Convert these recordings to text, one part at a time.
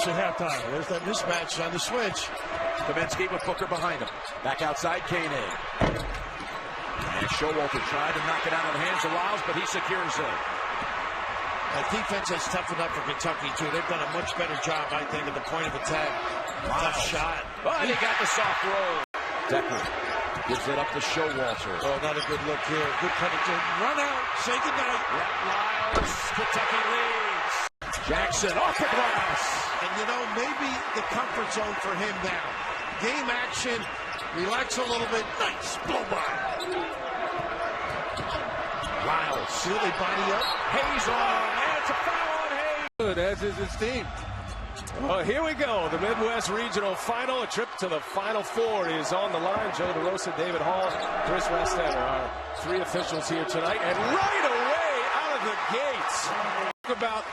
At halftime. There's that mismatch on the switch. Kaminsky with Booker behind him. Back outside, Koenig. And Showalter tried to knock it out of the hands of Lyles, but he secures it. That defense has toughened up for Kentucky, too. They've done a much better job, I think, at the point of attack. Tough shot. But he got the soft roll. Decker gives it up to Showalter. Oh, not a good look here. Good penetration. Run out. Say goodnight. Lyles. Kentucky leads. Jackson off the glass. And, you know, maybe the comfort zone for him now. Game action. Relax a little bit. Nice. Blow by. Lyles. See they body up. Hayes on. And it's a foul on Hayes. Good, as is his team. Well, here we go. The Midwest Regional Final. A trip to the Final Four is on the line. Joe DeRosa, David Hall, Chris Westetter, our three officials here tonight. And right away out of the gates. Talk about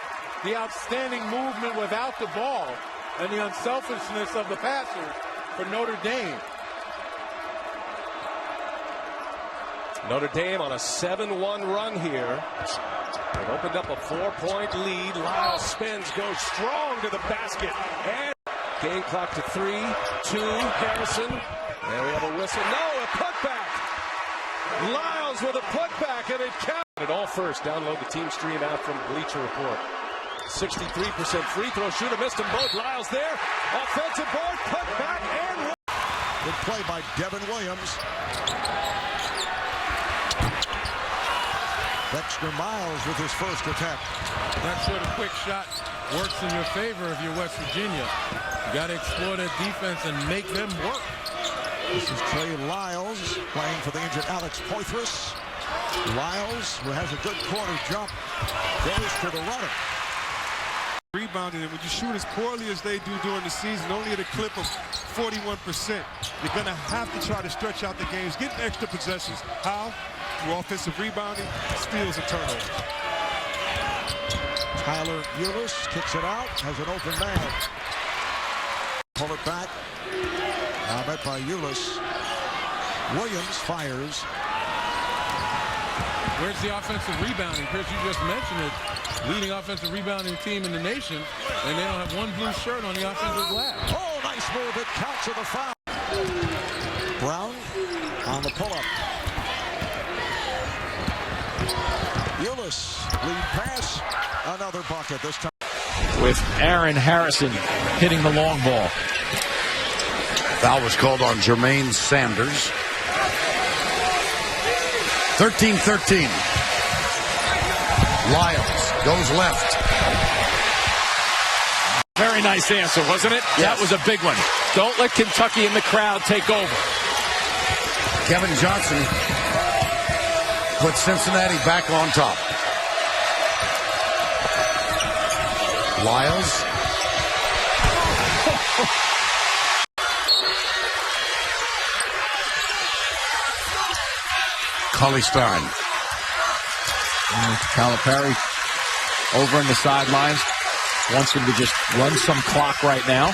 the outstanding movement without the ball and the unselfishness of the passers for Notre Dame. Notre Dame on a 7-1 run here. It opened up a 4-point lead. Lyles spins, goes strong to the basket. And game clock to 3, 2, Harrison. And we have a whistle. No, a putback. Lyles with a putback, and it counts. It all first. Download the team stream out from Bleacher Report. 63% free throw shooter. Missed them both. Lyles there. Offensive board, putback, and good play by Devin Williams. Dexter Miles with his first attempt. That sort of quick shot works in your favor if you're West Virginia. You got to explore that defense and make them work. This is Trey Lyles playing for the injured Alex Poitras. Lyles, who has a good corner jump, goes to the runner. Rebounding, and when you shoot as poorly as they do during the season, only at a clip of 41%, you're going to have to try to stretch out the games, get extra possessions. How? Through offensive rebounding, steals, and turnovers. Tyler Eulis kicks it out, has an open man. Pull it back. Now met by Eulis. Williams fires. Where's the offensive rebounding? Chris, you just mentioned it. Leading offensive rebounding team in the nation, and they don't have one blue shirt on the offensive glass. Oh, nice move. It counts with a foul. Brown on the pull-up. Eulis, lead pass. Another bucket this time. With Aaron Harrison hitting the long ball. Foul was called on Jermaine Sanders. 13-13. Lyles goes left. Very nice answer, wasn't it? Yes. That was a big one. Don't let Kentucky in the crowd take over. Kevin Johnson puts Cincinnati back on top. Lyles. Cully Stein. Calipari over in the sidelines. Wants him to just run some clock right now.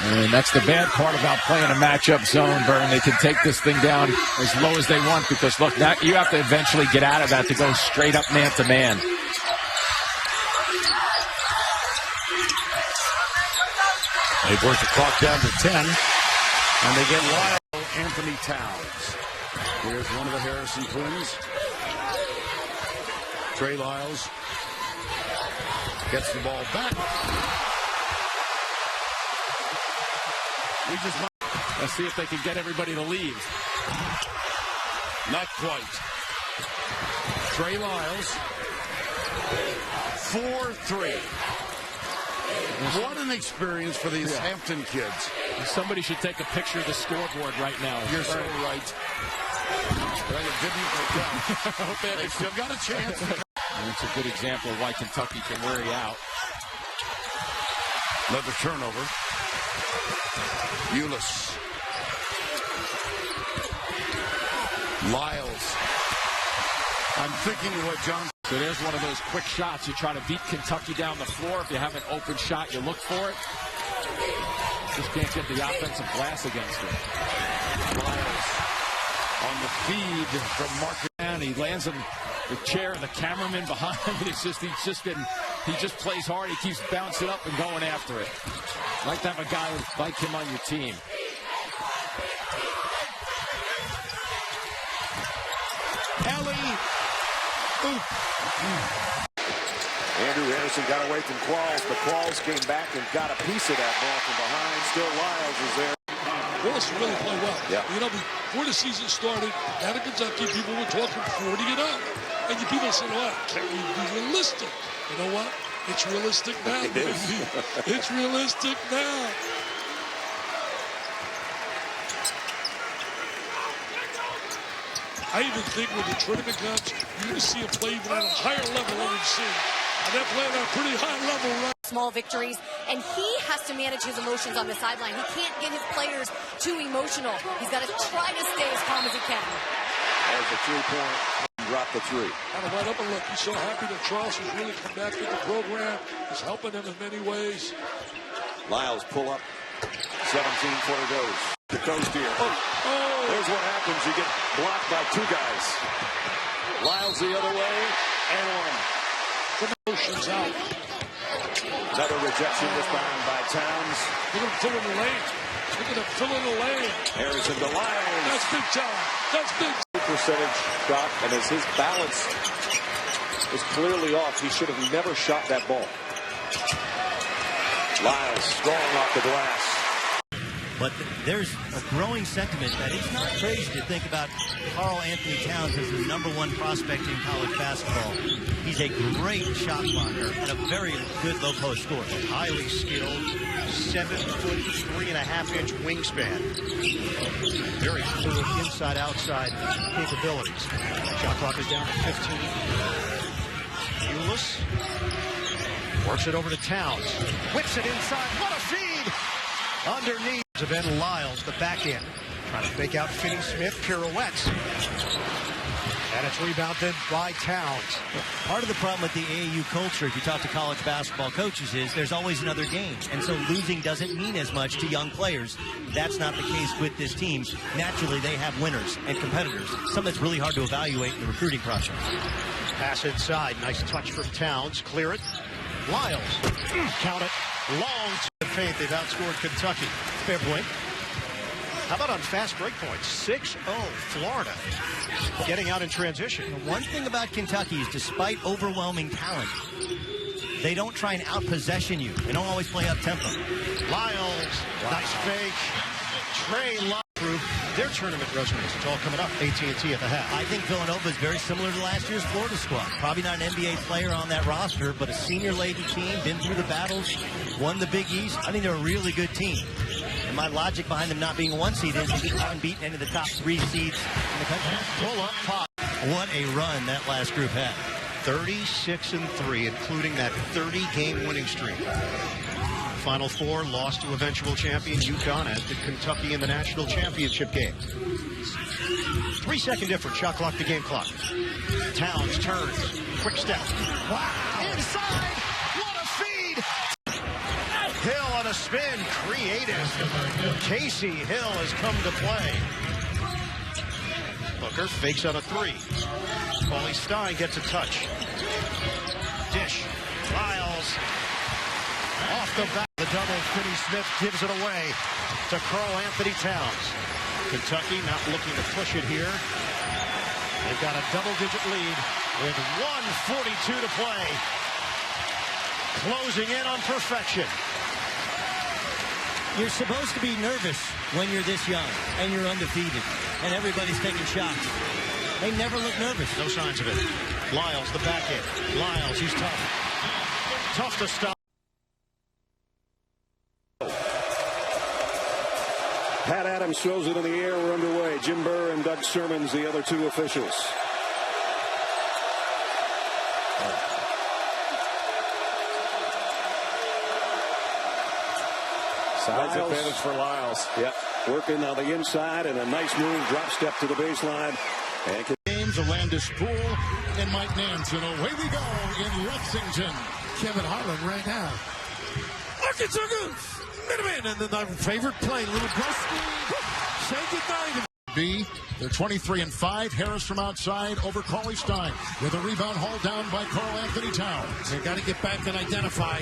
And that's the bad part about playing a matchup zone, Vern. They can take this thing down as low as they want because, look, now you have to eventually get out of that to go straight up man-to-man. They've worked the clock down to 10, and they get Lyles. Anthony Towns. Here's one of the Harrison twins. Trey Lyles gets the ball back. Let's see if they can get everybody to leave. Not quite. Trey Lyles. 4-3. What an experience for these Hampton kids. Somebody should take a picture of the scoreboard right now. You're so right. But I didn't. They still got a chance. And it's a good example of why Kentucky can wear you out. Another turnover. Eulis. Lyles. I'm thinking of what John. So there's one of those quick shots. You try to beat Kentucky down the floor. If you have an open shot, you look for it. Just can't get the offensive glass against it. Lyles on the feed from Marcus. And he lands in the chair, and the cameraman behind him. He's just been He just plays hard. He keeps bouncing up and going after it. Like to have a guy like him on your team. Andrew Harrison got away from Qualls, but Qualls came back and got a piece of that ball from behind. Still Lyles is there. Willis really played well. Yeah. You know, before the season started, out of Kentucky, people were talking 40 and up. And you people said, well, can't we be realistic? You know what? It's realistic now. It is. It's realistic now. I even think when the tournament comes, you're going to see him play even at a higher level than we've seen. And they're playing at a pretty high level, right? Small victories, and he has to manage his emotions on the sideline. He can't get his players too emotional. He's got to try to stay as calm as he can. There's a 3-point. Drop the 3. Kind of right up and look. He's so happy that Charleston's really come back to the program. He's helping them in many ways. Lyles pull up. 17-footer goes. The coast here. There's what happens. You get blocked by 2 guys. Lyles the other way, and 1. Promotions out. Another rejection this time by Towns. Look at him filling the lane. Look at him filling the lane. Harrison to Lyles. That's big time. That's big. Percentage shot, and as his balance is clearly off, he should have never shot that ball. Lyles strong off the glass. But there's a growing sentiment that it's not crazy to think about Karl Anthony Towns as the #1 prospect in college basketball. He's a great shot blocker and a very good low-post scorer. Highly skilled, 7-foot, 3.5-inch wingspan. Very fluid inside-outside capabilities. Shot clock is down to 15. Lyles works it over to Towns. Whips it inside. What a feed! Underneath. Then Lyles, the back end. Trying to fake out Finney-Smith. Pirouettes. And it's rebounded by Towns. Part of the problem with the AAU culture, if you talk to college basketball coaches, is there's always another game. And so losing doesn't mean as much to young players. That's not the case with this team. Naturally, they have winners and competitors. Something that's really hard to evaluate in the recruiting process. Pass inside. Nice touch from Towns. Clear it. Lyles. Count it. Long to the paint. They've outscored Kentucky. Fair point. How about on fast break points? 6-0 Florida. Getting out in transition. One thing about Kentucky is despite overwhelming talent, they don't try and out-possession you. They don't always play up-tempo. Lyles. Nice fake. Trey Lyles. Their tournament resumes. It's all coming up. AT&T at the half. I think Villanova is very similar to last year's Florida squad. Probably not an NBA player on that roster, but a senior-laden team, been through the battles, won the Big East. I think they're a really good team. And my logic behind them not being a 1 seed is they haven't beaten any of the top 3 seeds in the country. Pull up pop. What a run that last group had. 36-3, including that 30-game winning streak. Final 4 lost to eventual champion UConn, as did Kentucky in the national championship game. 3-second difference. Shot clock to game clock. Towns turns. Quick step. Wow. Inside. What a feed. Hill on a spin. Creative. Casey Hill has come to play. Booker fakes on a 3. Paulie Stein gets a touch. Dish. Lyles. Off the back. The double. Finney-Smith gives it away to Karl Anthony Towns. Kentucky not looking to push it here. They've got a double-digit lead with 1:42 to play. Closing in on perfection. You're supposed to be nervous when you're this young and you're undefeated and everybody's taking shots. They never look nervous. No signs of it. Lyles, the back end. Lyles, he's tough. Tough to stop. Pat Adams throws it in the air. We're underway. Jim Burr and Doug Sermons, the other 2 officials. Size advantage for Lyles. Yep. Working on the inside and a nice move. Drop step to the baseline. And James, Alandis Poole, and Mike Nance. And away we go in Lexington. Kevin Harlan right now. Arkansas Goose. Minutemen, and then our favorite play, little Brusky. Say goodnight. be. They're 23-5. Harris from outside over Cauley Stein with a rebound hauled down by Karl Anthony Towns. They got to get back and identify.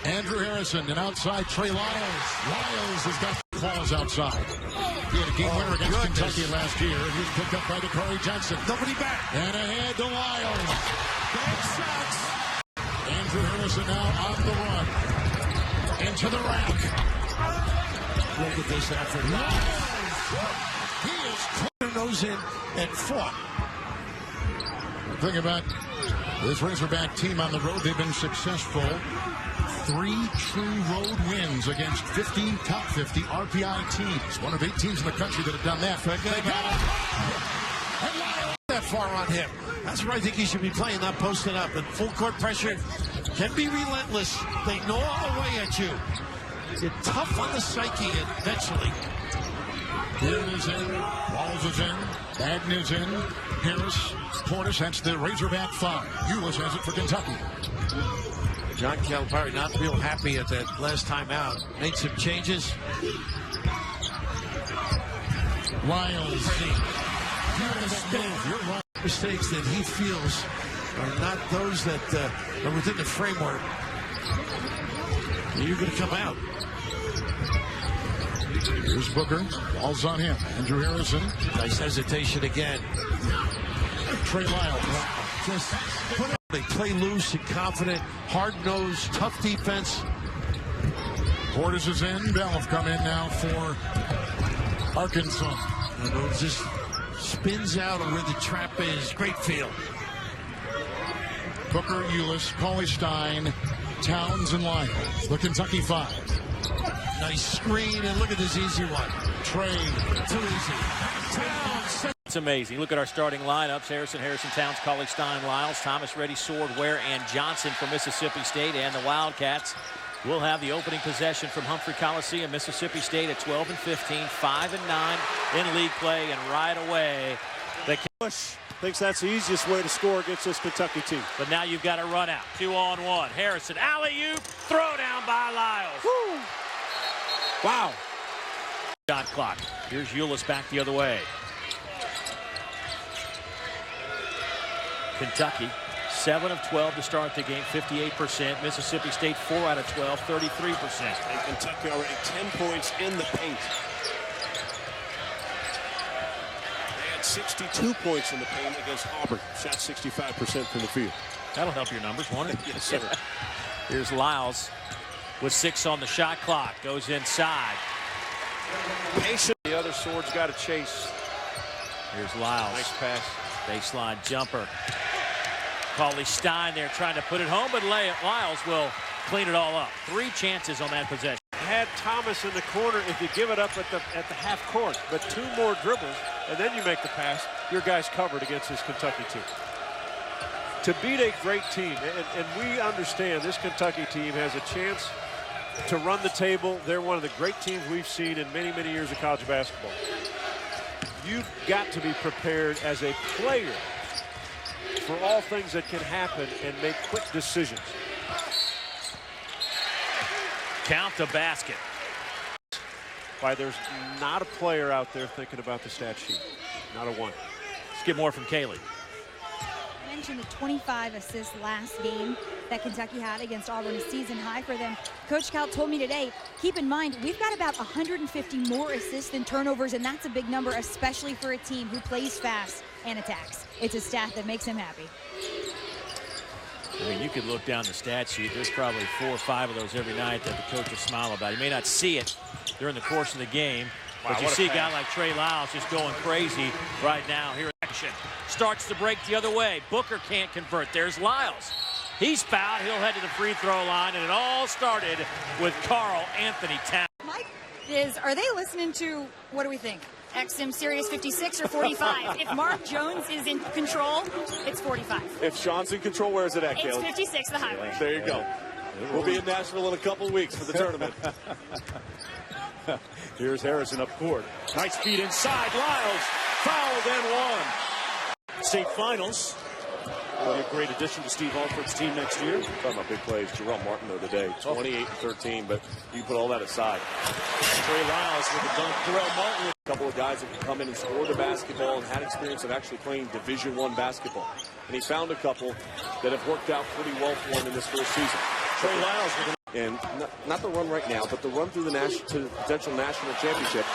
Andrew Harrison and outside Trey Lyles. Lyles has got calls outside. He had a game winner against Kentucky last year. He was picked up by Dakari Johnson. Nobody back. And ahead to Lyles. Big shots. Andrew Harrison now on the run. Into the rack. Look at this effort. Lyles. He is putting those in and fought. Think about this Razorback team on the road. They've been successful. 3 true road wins against top 50 RPI teams. One of 8 teams in the country that have done that. That far on him. That's where I think he should be playing, not posting up. And full court pressure can be relentless. They gnaw away at you. You're tough on the psyche eventually. Hill is in. Walls is in. Agnew is in. Harris, Portis, that's the Razorback 5. Eulis has it for Kentucky. John Calipari not real happy at that last time out. Made some changes. Lyles. Mistakes that he feels are not those that are within the framework. You're going to come out. Here's Booker. Ball's on him. Andrew Harrison. Nice hesitation again. Trey Lyles. Just put it. They play loose and confident, hard-nosed, tough defense. Portis is in. Bell have come in now for Arkansas. And it just spins out of where the trap is. Great feel. Booker, Eulis, Cauley Stein, Towns, and Lyles. The Kentucky 5. Nice screen, and look at this easy one. Trey. Too easy. Towns. It's amazing. Look at our starting lineups. Harrison, Towns, Cauley Stein, Lyles, Thomas, Reddy, Sword, Ware, and Johnson from Mississippi State. And the Wildcats will have the opening possession from Humphrey Coliseum. Mississippi State at 12-15, 5-9 in league play. And right away, they Bush thinks that's the easiest way to score against this Kentucky team. But now you've got a run out. 2-on-1. Harrison, alley-oop, throw down by Lyles. Woo. Wow. Shot clock. Here's Eulis back the other way. Kentucky, 7 of 12 to start the game, 58%. Mississippi State, 4 out of 12, 33%. And Kentucky already 10 points in the paint. They had 62 points in the paint against Auburn. Shot 65% from the field. That'll help your numbers, won't it? Yes, sir. Here's Lyles with 6 on the shot clock. Goes inside. Patient. The other Sword's got to chase. Here's Lyles. Nice pass. Baseline jumper. Cauley Stein there trying to put it home, but Lyles will clean it all up. 3 chances on that possession. Had Thomas in the corner if you give it up at the half court, but 2 more dribbles, and then you make the pass, your guy's covered against this Kentucky team. To beat a great team, and we understand this Kentucky team has a chance to run the table. They're one of the great teams we've seen in many, many years of college basketball. You've got to be prepared as a player for all things that can happen and make quick decisions. Count the basket. Why there's not a player out there thinking about the stat sheet. Not a one. Let's get more from Kaylee. I mentioned the 25 assists last game that Kentucky had against Auburn, a season high for them. Coach Cal told me today, keep in mind, we've got about 150 more assists than turnovers, and that's a big number, especially for a team who plays fast and attacks. It's a stat that makes him happy. I mean, you could look down the stat sheet. There's probably 4 or 5 of those every night that the coach will smile about. You may not see it during the course of the game, but you see a guy like Trey Lyles just going crazy right now here in action. Starts to break the other way. Booker can't convert. There's Lyles. He's fouled. He'll head to the free throw line, and it all started with Karl Anthony Towns. Mike, are they listening to, what do we think? XM Sirius 56 or 45? If Mark Jones is in control, it's 45. If Sean's in control, where is it at, Caleb? It's 56, the highway. There you go. We'll be in Nashville in a couple of weeks for the tournament. Here's Harrison up court. Nice feed inside. Lyles fouled and one. State finals. Will be a great addition to Steve Alford's team next year. Talking about big plays. Jerome Martin the other day, 28-13, but you put all that aside. Trey Lyles with the dunk. Terrell Martin. A couple of guys that can come in and score the basketball and had experience of actually playing Division I basketball. And he found a couple that have worked out pretty well for him in this first season. Trey Lyles with and not the run right now, but the run through the to the potential national championship.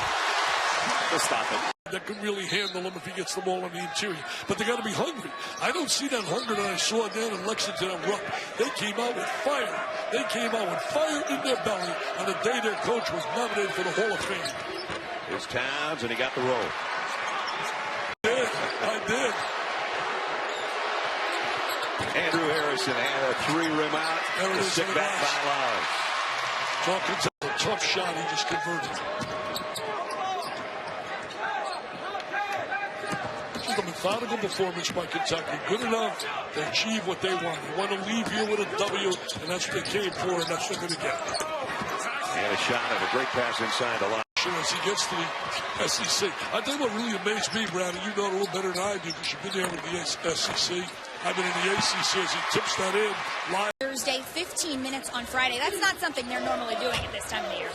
Let's stop it. That can really handle him if he gets the ball on the interior. But they got to be hungry. I don't see that hunger that I saw down in Lexington and Rupp. They came out with fire. They came out with fire in their belly on the day their coach was nominated for the Hall of Fame. Here's Towns, and he got the roll. I did. Andrew Harrison and a three-rim out. There it is. Stick back by Lyles. Talking to a tough shot he just converted. Just a methodical performance by Kentucky. Good enough to achieve what they want. They want to leave here with a W, and that's what they came for, and that's what they're going to get. And a shot and a great pass inside the line. As he gets to the SEC. I think what really amazed me, Brad, and you know it a little better than I do because you've been there with the SEC. I've been in the ACC as he tips that in. Live. Thursday, 15 minutes on Friday. That's not something they're normally doing at this time of the year.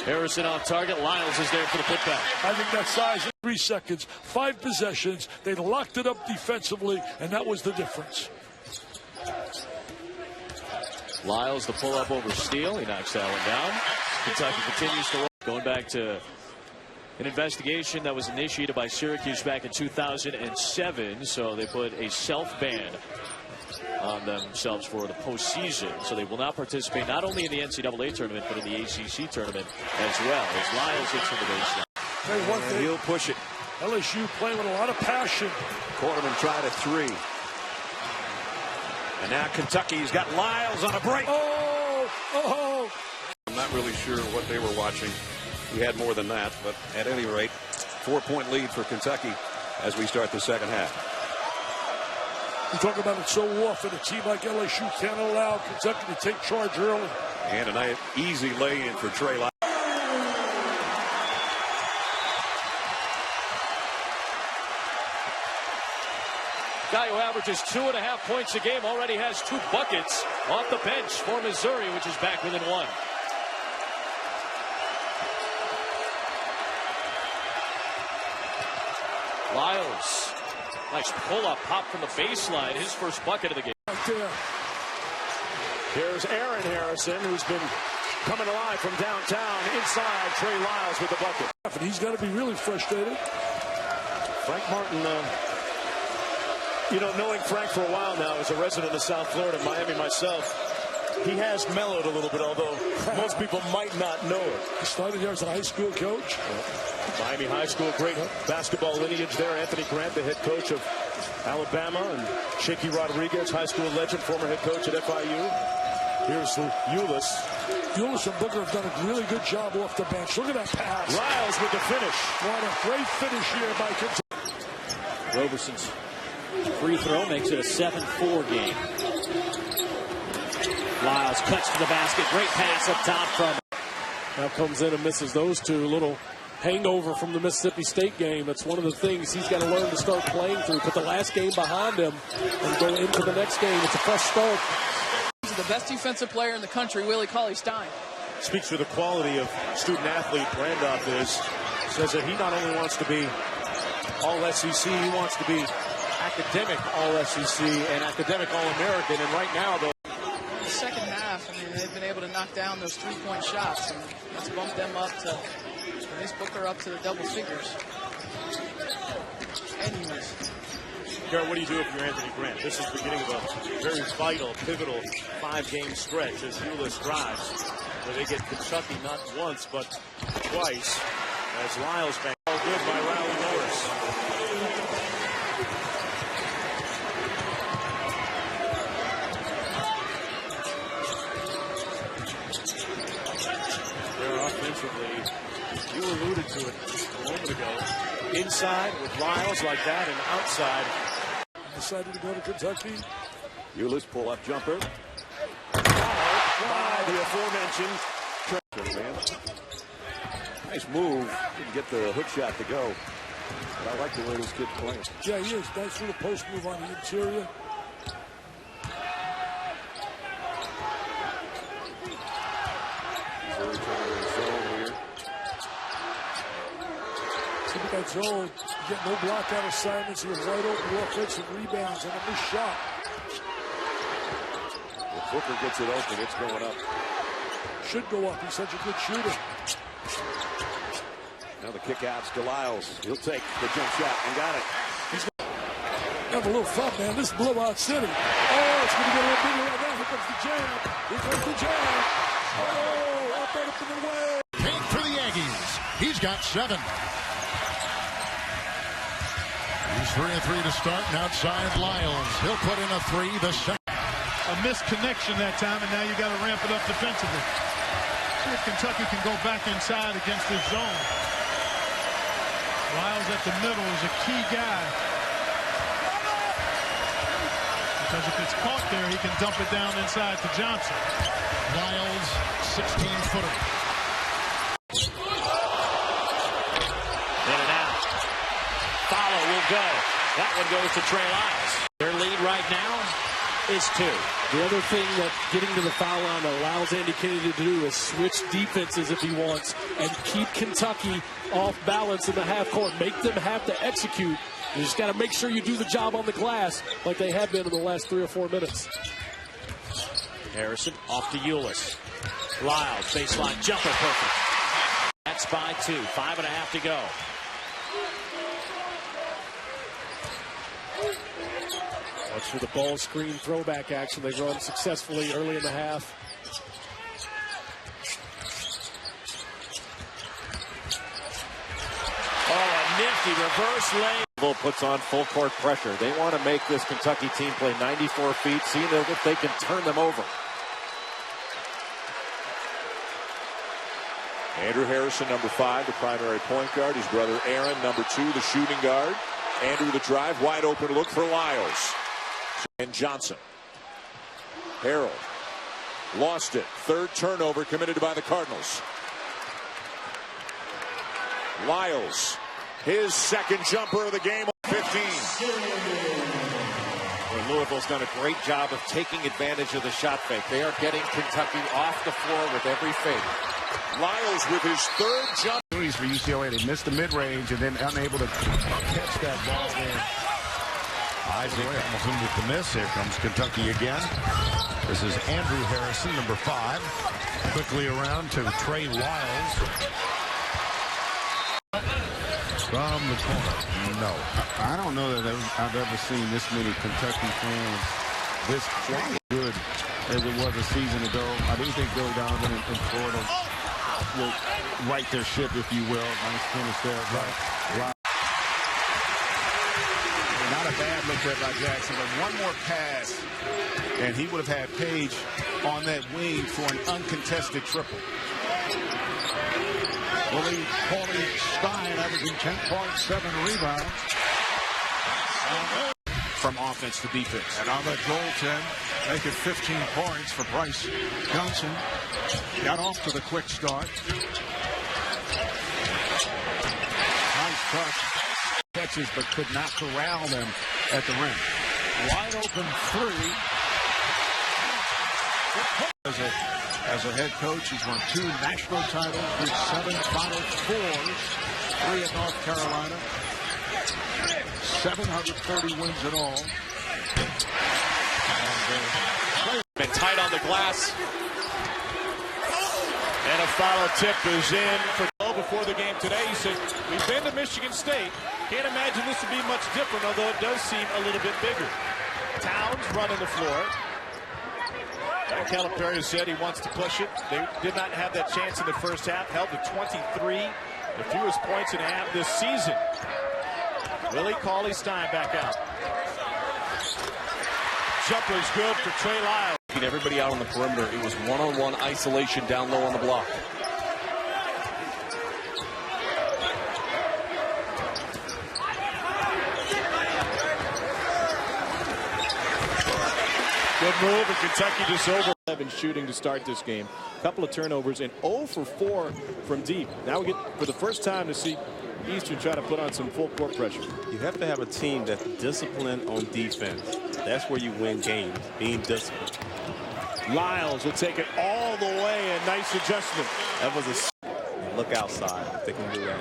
Harrison off target. Lyles is there for the putback. I think that size in 3 seconds, 5 possessions. They locked it up defensively, and that was the difference. Lyles the pull up over Steele. He knocks that one down. Kentucky continues to roll. Going back to an investigation that was initiated by Syracuse back in 2007. So they put a self-ban on themselves for the postseason. So they will not participate not only in the NCAA tournament, but in the ACC tournament as well. As Lyles hits from the baseline. And he'll push it. LSU playing with a lot of passion. Quarterman tried a 3. And now Kentucky's got Lyles on a break. Oh! I'm not really sure what they were watching. We had more than that, but at any rate, 4-point lead for Kentucky as we start the second half. We talk about it so often. A team like LSU can't allow Kentucky to take charge early. And a nice, easy lay-in for Trey Lyles. Guy who averages 2.5 points a game already has 2 buckets off the bench for Missouri, which is back within 1. Lyles, nice pull-up pop from the baseline, his first bucket of the game. Right there. Here's Aaron Harrison, who's been coming alive from downtown. Inside, Trey Lyles with the bucket. And he's got to be really frustrated. Frank Martin, knowing Frank for a while now as a resident of South Florida, Miami myself, he has mellowed a little bit, although most people might not know it. He started here as a high school coach. Miami High School, great basketball lineage there. Anthony Grant, the head coach of Alabama, and Shaky Rodriguez, high school legend, former head coach at FIU. Here's Lyles. Lyles and Booker have done a really good job off the bench. Look at that pass. Lyles with the finish. What a great finish here by Kentucky. Roberson's free throw makes it a 7-4 game. Lyles cuts to the basket. Great pass up top from. Now comes in and misses those 2. Little hangover from the Mississippi State game. That's one of the things he's got to learn to start playing through. Put the last game behind him and go into the next game. It's a fresh start. He's the best defensive player in the country, Willie Cauley-Stein. Speaks to the quality of student athlete Randolph is. Says that he not only wants to be all SEC, he wants to be academic all SEC and academic all American. And right now, though, in the second half, they've been able to knock down those 3-point shots, and that's bumped them up to. This Booker up to the double figures. Anyways. Garrett, what do you do if you're Anthony Grant? This is the beginning of a very vital, pivotal 5-game stretch as Lyles drives, where they get Kentucky not once, but twice, as Lyles bangs. All good by Riley Norris. They're offensively. You alluded to it a moment ago. Inside with Lyles like that, and outside. Decided to go to Kentucky. Lyles pull-up jumper. By the aforementioned Trey. Nice move. Didn't get the hook shot to go. But I like the way this kid's playing. Yeah, he is. Nice little post move on the interior. He's really trying to zone here. See with that zone, you get no blockout assignments. You're wide open offensive rebounds and a missed shot. If Booker gets it open, it's going up. Should go up. He's such a good shooter. Now the kick outs to Lyles. He'll take the jump shot and got it. Have a little fun, man. This is blowout city. Oh, it's going to get a little bigger like that. Here comes the jam. Here comes the jam. Oh, up and away. Paint for the Aggies. He's got 7. He's 3 of 3 to start, and outside Lyles. He'll put in a 3. The second. A misconnection that time, and now you got to ramp it up defensively. See if Kentucky can go back inside against this zone. Lyles at the middle is a key guy. Because if it's caught there, he can dump it down inside to Johnson. Lyles, 16-footer. In and out. Follow will go. That one goes to Trey Lyles. Their lead right now is 2. The other thing that getting to the foul line allows Andy Kennedy to do is switch defenses if he wants and keep Kentucky off balance in the half court. Make them have to execute. You just got to make sure you do the job on the glass like they have been in the last 3 or 4 minutes. Harrison off to Lyles. Lyles, baseline jumper, perfect. That's by 2. 5.5 to go. Watch for the ball screen throwback action they run successfully early in the half. Oh, a nifty reverse lane. Puts on full court pressure. They want to make this Kentucky team play 94 feet, seeing if they can turn them over. Andrew Harrison, number 5, the primary point guard. His brother Aaron, number 2, the shooting guard. Andrew the drive, wide open look for Lyles. And Johnson. Harold lost it. 3rd turnover committed by the Cardinals. Lyles, his 2nd jumper of the game, 15. Well, Louisville's done a great job of taking advantage of the shot fake. They are getting Kentucky off the floor with every fake. Lyles with his 3rd jump. For UCLA, they missed the mid-range and then unable to catch that ball there. Eyes away, Hamilton with the miss. Here comes Kentucky again. This is Andrew Harrison, number 5. Quickly around to Trey Lyles. From the corner. No. I don't know that I've ever seen this many Kentucky fans this good as it was a season ago. I do think Bill Donovan and Florida will right their ship, if you will. Nice finish there. Right. Not a bad look there by Jackson, but one more pass, and he would have had Page on that wing for an uncontested triple. Willie Stein averaging 10.7 rebounds. From offense to defense. And on the goaltend, make it 15 points for Bryce Johnson. Got off to the quick start. Nice touch. Catches, but could not corral them at the rim. Wide open 3. As a head coach, he's won 2 national titles with 7 Final Fours, 3 at North Carolina, 730 wins in all. Been tight on the glass. And a foul tip is in for before the game today. He said, we've been to Michigan State. Can't imagine this would be much different, although it does seem a little bit bigger. Towns running the floor. And Calipari said he wants to push it. They did not have that chance in the first half. Held to 23, the fewest points in a half this season. Willie Cauley-Stein back out. Jumper's good for Trey Lyles. Everybody out on the perimeter. It was one-on-one isolation down low on the block. Good Good move, and Kentucky just over 11 shooting to start this game. A couple of turnovers and 0 for 4 from deep. Now we get for the first time to see Eastern try to put on some full court pressure. You have to have a team that's disciplined on defense. That's where you win games, being disciplined. Lyles will take it all the way, a nice adjustment. That was a look outside if they can do that.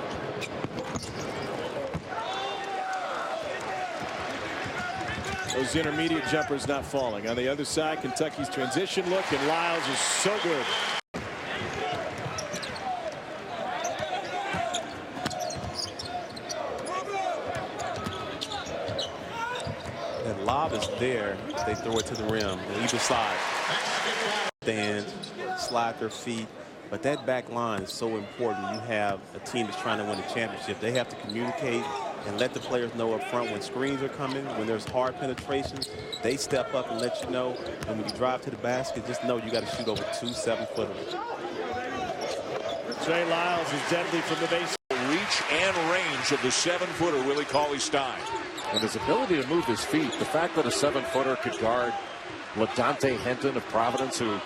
Those intermediate jumpers not falling. On the other side, Kentucky's transition look, and Lyles is so good. That lob is there. They throw it to the rim on either side. Stand, slide their feet. But that back line is so important. You have a team that's trying to win a championship. They have to communicate and let the players know up front when screens are coming, when there's hard penetrations, they step up and let you know. And when you drive to the basket, just know you got to shoot over 2 7-footers. Trey Lyles is deadly from the base. Reach and range of the 7-footer, Willie Cauley-Stein. And his ability to move his feet, the fact that a 7-footer could guard LaDontae Henton of Providence, who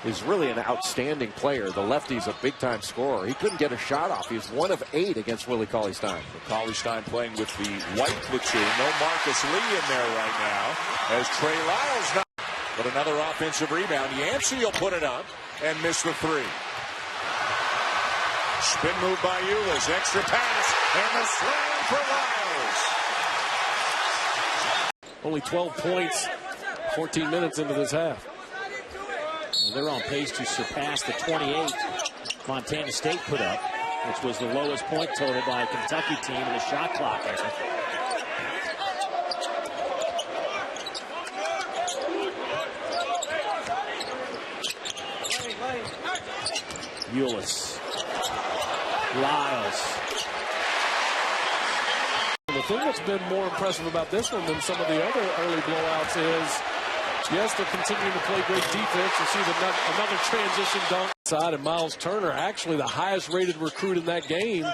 is really an outstanding player. The lefty's a big-time scorer. He couldn't get a shot off. He's 1 of 8 against Willie Cauley-Stein. Cauley-Stein playing with the white platoon. No Marcus Lee in there right now as Trey Lyles not. But another offensive rebound. Yancey will put it up and miss the 3. Spin move by Lyles. Extra pass and the slam for Lyles. Only 12 points, 14 minutes into this half. They're on pace to surpass the 28 Montana State put up, which was the lowest point total by a Kentucky team in the shot clock era. Lyles. The thing that's been more impressive about this one than some of the other early blowouts is, yes, they're continuing to play great defense. You see another transition dunk side, and Miles Turner, actually the highest rated recruit in that game,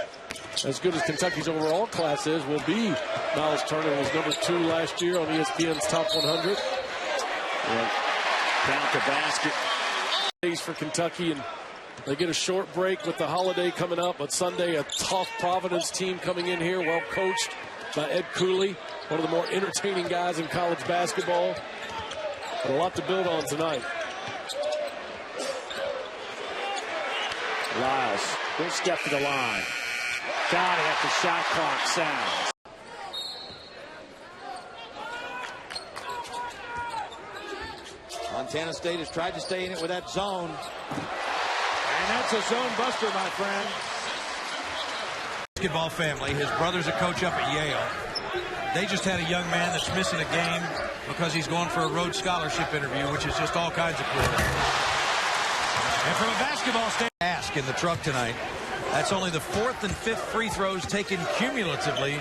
as good as Kentucky's overall class is, will be Miles Turner. Was number 2 last year on ESPN's Top 100. Count the basket. For Kentucky, and they get a short break with the holiday coming up, but Sunday a tough Providence team coming in here, well coached by Ed Cooley, one of the more entertaining guys in college basketball. But a lot to build on tonight. Lyles, good step to the line. Got it after shot clock sounds. Montana State has tried to stay in it with that zone. And that's a zone buster, my friend. Basketball family. His brother's a coach up at Yale. They just had a young man that's missing a game because he's going for a Rhodes Scholarship interview, which is just all kinds of cool. And from a basketball stand, ask in the truck tonight. That's only the 4th and 5th free throws taken cumulatively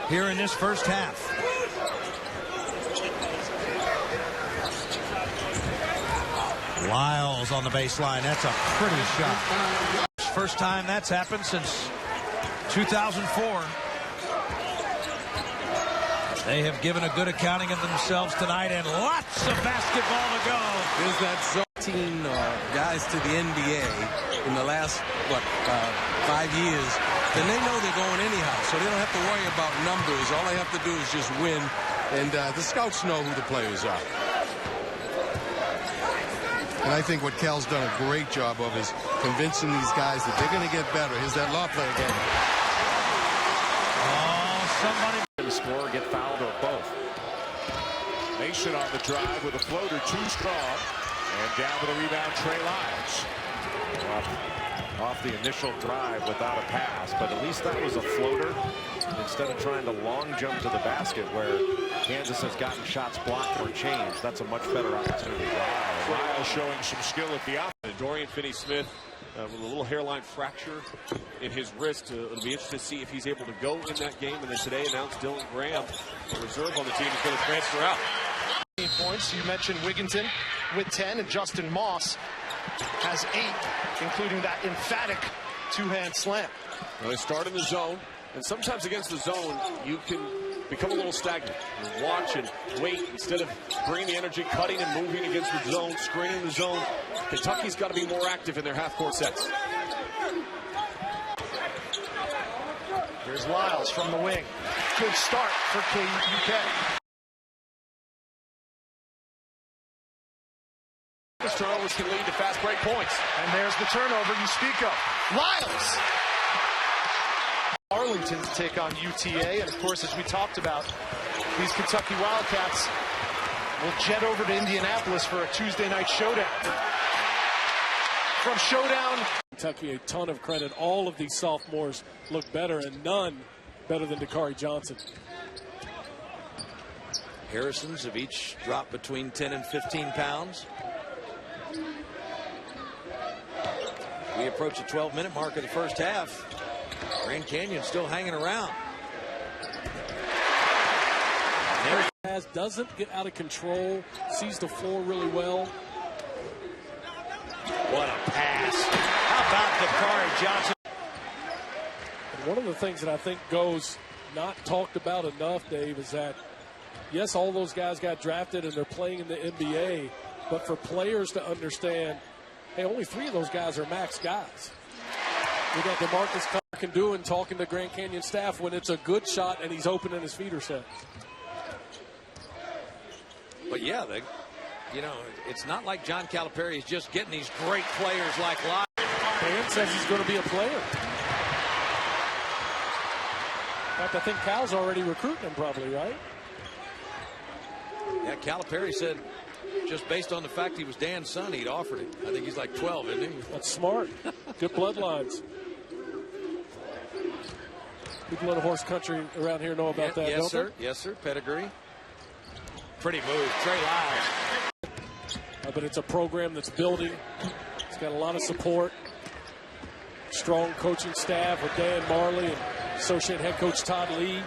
here in this first half. Lyles on the baseline. That's a pretty shot. First time that's happened since 2004. They have given a good accounting of themselves tonight, and lots of basketball to go. Is that 13 guys to the NBA in the last, 5 years, then they know they're going anyhow, so they don't have to worry about numbers. All they have to do is just win, and the scouts know who the players are. And I think what Cal's done a great job of is convincing these guys that they're going to get better. Here's that law play again. Oh, somebody going to score, get fouled, or both. Mason on the drive with a floater, too strong. And down with a rebound, Trey Lyles. Off the initial drive without a pass, but at least that was a floater instead of trying to long jump to the basket where Kansas has gotten shots blocked or changed. That's a much better opportunity. Wow. Lyles showing some skill at the offense. Dorian Finney-Smith with a little hairline fracture in his wrist. It'll be interesting to see if he's able to go in that game. And then today announced Dylan Graham, a reserve on the team, is going to transfer out. Points. You mentioned Wigginton with 10, and Justin Moss has 8, including that emphatic two-hand slam. Well, they start in the zone, and sometimes against the zone, you can become a little stagnant. You watch and wait instead of bringing the energy, cutting and moving against the zone, screening the zone. Kentucky's got to be more active in their half-court sets. Here's Lyles from the wing. Good start for KUK. These turnovers can lead to fast break points. And there's the turnover you speak of. Lyles! Arlington to take on UTA. And, of course, as we talked about, these Kentucky Wildcats will jet over to Indianapolis for a Tuesday night showdown. From showdown. Kentucky a ton of credit. All of these sophomores look better, and none better than Dakari Johnson. Harrisons have each dropped between 10 and 15 pounds. We approach the 12-minute mark of the first half. Grand Canyon still hanging around. Doesn't get out of control, sees the floor really well. What a pass. How about Dakari Johnson? And one of the things that I think goes not talked about enough, Dave, is that, yes, all those guys got drafted and they're playing in the NBA, but for players to understand, hey, only 3 of those guys are max guys. We got DeMarcus Cook talking to Grand Canyon staff when it's a good shot and he's open and his feet are set. But yeah, it's not like John Calipari is just getting these great players like Lyles. Dan says he's going to be a player. In fact, I think Cal's already recruiting him probably, right? Yeah, Calipari said just based on the fact he was Dan's son, he'd offered it. I think he's like 12, isn't he? That's smart. Good bloodlines. People in the horse country around here know about that, yes, don't sir. Yes, sir. Pedigree. Pretty move. Trey Lyles. But it's a program that's building. It's got a lot of support. Strong coaching staff with Dan Marley and associate head coach Todd Lee,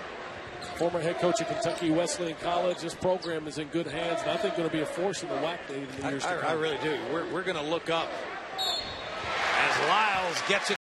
former head coach at Kentucky Wesleyan College. This program is in good hands, and I think going to be a force in the WAC in the years to come. I really do. We're going to look up as Lyles gets it.